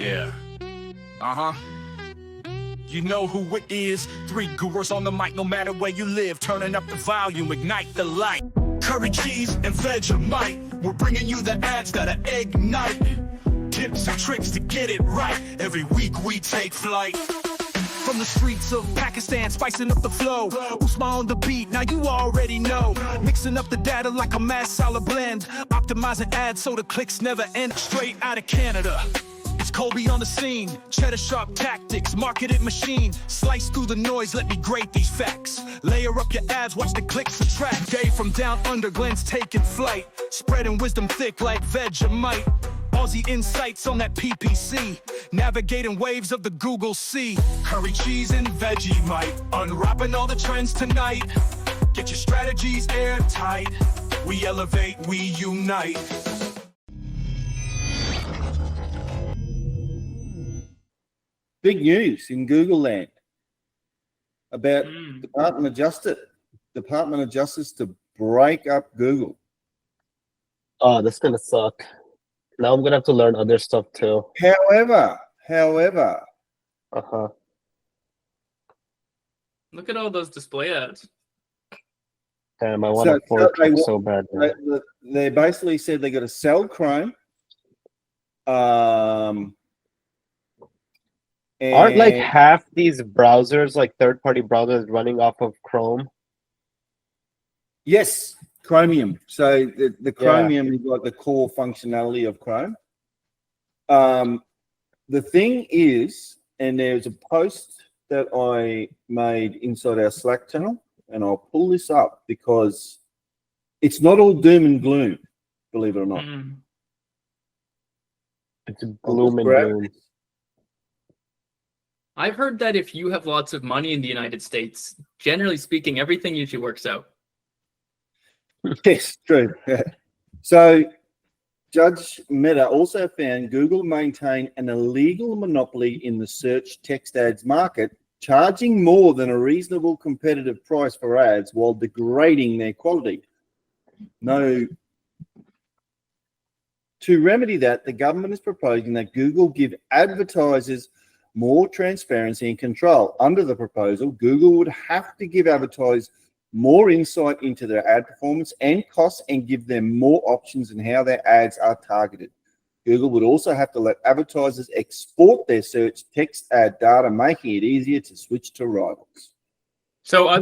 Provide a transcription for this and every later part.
Yeah. Uh-huh. You know who it is? 3 gurus on the mic, no matter where you live. Turning up the volume, ignite the light. Curry, cheese, and Vegemite. We're bringing you the ads that'll ignite. Tips and tricks to get it right. Every week we take flight. From the streets of Pakistan, spicing up the flow. Usma on the beat, now you already know. Mixing up the data like a mass solid blend. Optimizing ads so the clicks never end. Straight out of Canada. It's Colby on the scene. Cheddar sharp tactics, marketed machine. Slice through the noise, let me grade these facts. Layer up your ads, watch the clicks attract. Dave from down under, Glenn's taking flight. Spreading wisdom thick like Vegemite. Aussie insights on that PPC. Navigating waves of the Google Sea. Curry, cheese, and Vegemite. Unwrapping all the trends tonight. Get your strategies airtight. We elevate, we unite. Big news in Google land about Department of Justice to break up Google. Oh, that's gonna suck. Now I'm gonna have to learn other stuff too. However, Look at all those display ads. Damn, I want to fork so bad. They basically said they got to sell Chrome. Aren't like half these browsers, like third-party browsers, running off of Chrome? Yes, Chromium. So the Chromium is like the core functionality of Chrome. The thing is, and there's a post that I made inside our Slack channel, and I'll pull this up because it's not all doom and gloom, believe it or not. It's gloom and doom. I've heard that if you have lots of money in the United States, generally speaking, everything usually works out. Yes, true. Yeah. So, Judge Mehta also found Google maintained an illegal monopoly in the search text ads market, charging more than a reasonable competitive price for ads while degrading their quality. To remedy that, the government is proposing that Google give advertisers more transparency and control. Under the proposal, Google would have to give advertisers more insight into their ad performance and costs and give them more options in how their ads are targeted. Google would also have to let advertisers export their search text ad data, making it easier to switch to rivals. So I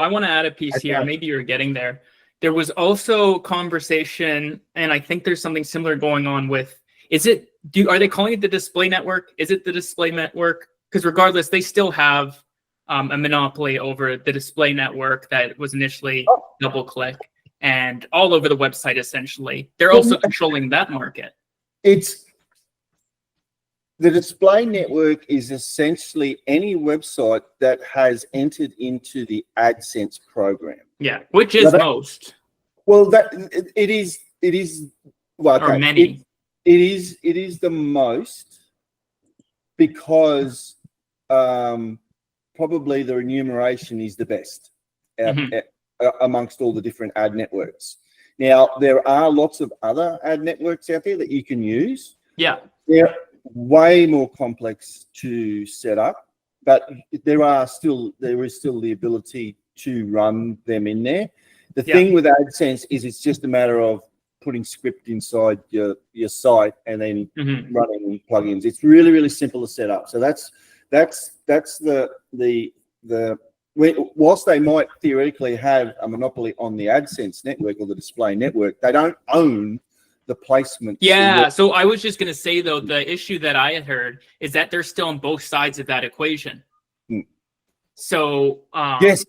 want to add a piece here. Maybe you're getting there. There was also conversation, and I think there's something similar going on with, are they calling it the display network? Is it the display network? Because regardless, they still have a monopoly over the display network that was initially DoubleClick and all over the website, essentially. They're also controlling that market. The display network is essentially any website that has entered into the AdSense program. Yeah, which is most. Well, it is. Well, okay. Or many. It is the most because probably the remuneration is the best amongst all the different ad networks. Now, there are lots of other ad networks out there that you can use. Yeah. They're way more complex to set up, but there is still the ability to run them in there. The thing with AdSense is it's just a matter of putting script inside your site and then running plugins. It's really, really simple to set up. So that's whilst they might theoretically have a monopoly on the AdSense network or the display network, they don't own the placement. Yeah. So I was just going to say, though, the issue that I had heard is that they're still on both sides of that equation. So yes,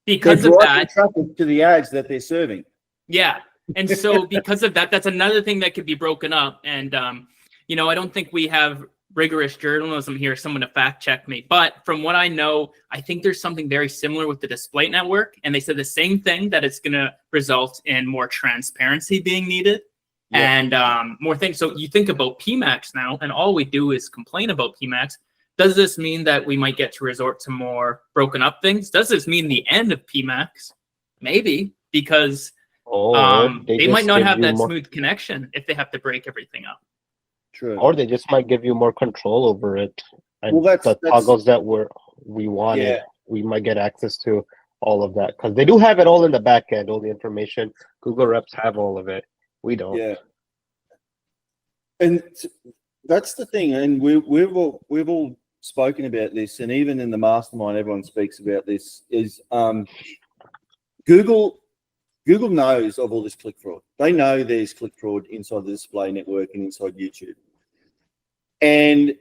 because of that, traffic to the ads that they're serving. Yeah. And so because of that, that's another thing that could be broken up. And, I don't think we have rigorous journalism here, someone to fact check me. But from what I know, I think there's something very similar with the display network. And they said the same thing, that it's going to result in more transparency being needed and more things. So you think about PMAX now, and all we do is complain about PMAX. Does this mean that we might get to resort to more broken up things? Does this mean the end of PMAX? Maybe, because they might not have that smooth connection if they have to break everything up. true. Or they just might give you more control over it. And Well, that's- the toggles that we wanted, Yeah. we might get access to all of that. Because they do have it all in the back end, all the information. Google reps have all of it. We don't. Yeah. And that's the thing. And we've all spoken about this, and even in the mastermind, everyone speaks about this, is Google knows of all this click fraud. They know there's click fraud inside the display network and inside YouTube. And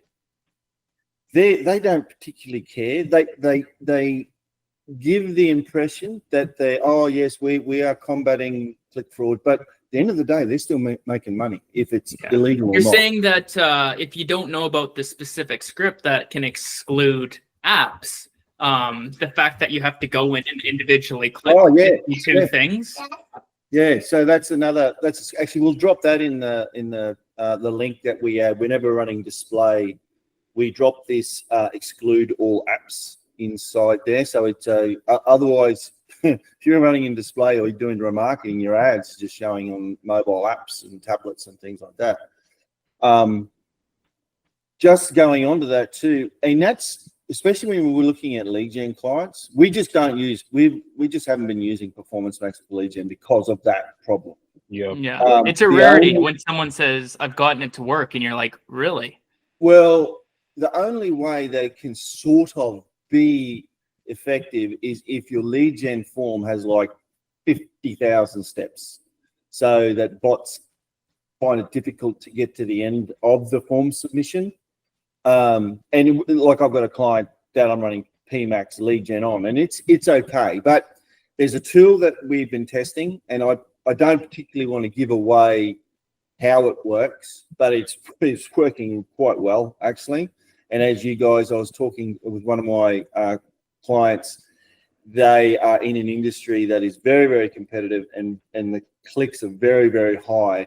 they don't particularly care. They give the impression that we are combating click fraud, but at the end of the day, they're still making money if it's illegal or You're not. saying that if you don't know about the specific script that can exclude apps, the fact that you have to go in and individually click two things. Yeah, so that's actually, we'll drop that in the link that we add whenever we're running display. We drop this exclude all apps inside there. So it's otherwise, if you're running in display or you're doing remarketing, your ads are just showing on mobile apps and tablets and things like that. Just going on to that too, and that's especially when we're looking at lead gen clients. We just don't use we just haven't been using Performance Max for lead gen because of that problem. Yeah. It's a rarity when someone says, "I've gotten it to work," and you're like, "Really?" Well, the only way that it can sort of be effective is if your lead gen form has like 50,000 steps, so that bots find it difficult to get to the end of the form submission. Like I've got a client that I'm running PMax lead gen on, and it's okay, but there's a tool that we've been testing, and I don't particularly want to give away how it works, but it's working quite well actually. And as you guys, I was talking with one of my clients. They are in an industry that is very, very competitive, and the clicks are very, very high,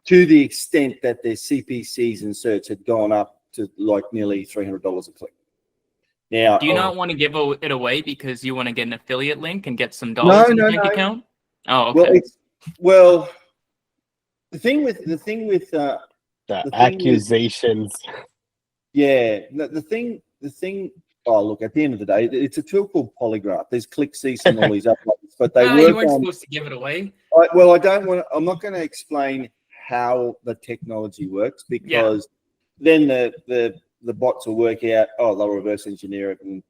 to the extent that their CPCs and search had gone up to like nearly $300 a click. Now, do you not want to give it away because you want to get an affiliate link and get some dollars in your bank account? Oh, okay. Well, the thing with the accusations. The thing. Oh, look, at the end of the day, it's a tool called Polygraph. There's ClickCease and all these other ones, but they work you weren't on, supposed to give it away. I'm not going to explain how the technology works, because then the bots will work out, they'll reverse engineer it and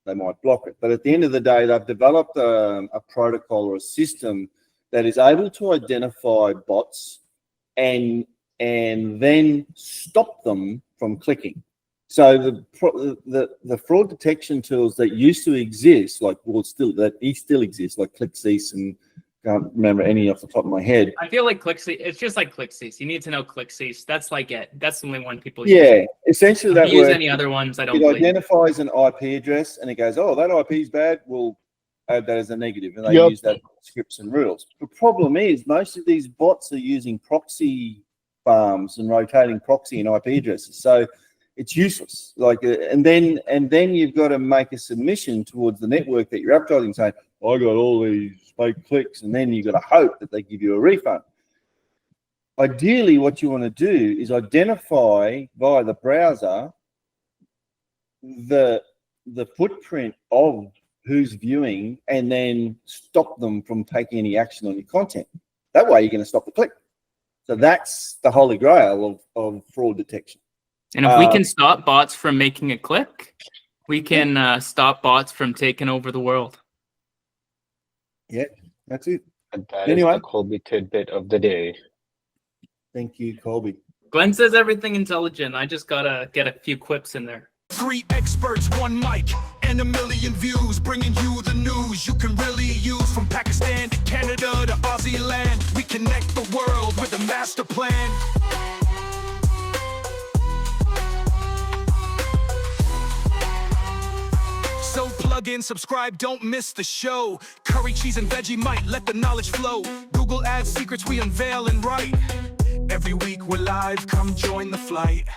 they might block it. But at the end of the day, they've developed a protocol or a system that is able to identify bots and then stop them from clicking. So the fraud detection tools that used to exist, still exist, like ClickCease, and can't remember any off the top of my head. I feel like ClickCease, it's just like ClickCease. You need to know ClickCease. That's like it. That's the only one people use. Yeah, essentially that use any other ones. I don't. It identifies an IP address and it goes, that IP is bad. We'll add that as a negative, and they use that in scripts and rules. The problem is most of these bots are using proxy farms and rotating proxy and IP addresses, so it's useless. And then you've got to make a submission towards the network that you're advertising, saying, I got all these fake clicks, and then you've got to hope that they give you a refund. Ideally, what you want to do is identify via the browser the footprint of who's viewing, and then stop them from taking any action on your content. That way you're going to stop the click. So that's the holy grail of fraud detection. And if we can stop bots from making a click, we can stop bots from taking over the world. Yeah, that's it. And that is the Colby tidbit of the day. Thank you, Colby. Glenn says everything intelligent. I just got to get a few quips in there. 3 experts, 1 mic, and 1 million views, bringing you the news you can really use. From Pakistan to Canada to Aussie land, we connect the world with a master plan. So plug in, subscribe, don't miss the show. Curry, cheese, and Vegemite, let the knowledge flow. Google Ads secrets we unveil and write. Every week we're live, come join the flight.